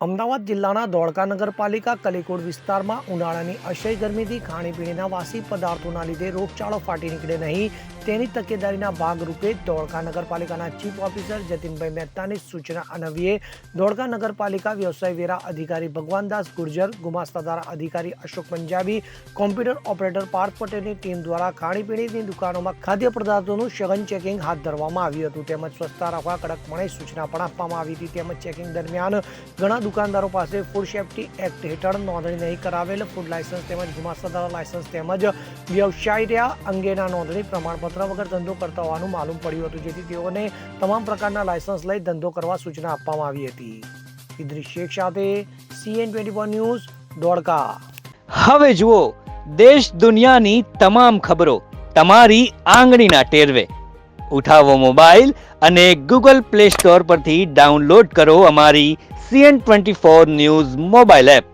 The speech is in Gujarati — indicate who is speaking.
Speaker 1: અમદાવાદ જિલ્લાના ધોળકા નગરપાલિકા કલીકોટ વિસ્તારમાં ઉનાળાની અસહ્ય ગરમીથી ખાણીપીણીના વાસી પદાર્થોના લીધે રોગચાળો ફાટી નીકળે નહીં તેની તકેદારીના ભાગરૂપે ધોળકા નગરપાલિકાના ચીફ ઓફિસર જતીનભાઈ મહેતાની સૂચના અન્વયે ધોળકા નગરપાલિકા વ્યવસાય વેરા અધિકારી ભગવાનદાસ ગુર્જર, ગુમાસ્તાદાર અધિકારી અશોક પંજાબી, કોમ્પ્યુટર ઓપરેટર પાર્થ પટેલની ટીમ દ્વારા ખાણીપીણીની દુકાનોમાં ખાદ્ય પદાર્થોનું સઘન ચેકિંગ હાથ ધરવામાં આવ્યું હતું. તેમજ સ્વચ્છતા રાખવા કડકપણે સૂચના પણ આપવામાં આવી હતી. તેમજ ચેકિંગ દરમિયાન ઘણા દુકાનદારો પાસે ફૂડ સેફ્ટી એક્ટ હેઠળ નોંધણી નહીં કરાવેલ ફૂડ લાયસન્સ તેમજ ગુમાસ્તાદાર લાયસન્સ તેમજ વ્યવસાય અંગેના નોંધણી પ્રમાણપત્ર વગર ધંધો કરતા હોવાનું માલુમ પડ્યું હતું, જેથી તેઓને તમામ પ્રકારના લાયસન્સ લઈ ધંધો કરવા સૂચના આપવામાં આવી હતી. ઇદ્રીસ શેખ સાથે CN24 ન્યૂઝ, ધોળકા.
Speaker 2: હવે જુઓ દેશ દુનિયાની તમામ ખબરો તમારી આંગળીના ટેરવે. ઉઠાવો મોબાઈલ અને Google Play Store પરથી ડાઉનલોડ કરો અમારી CN24 ન્યૂઝ મોબાઈલ એપ.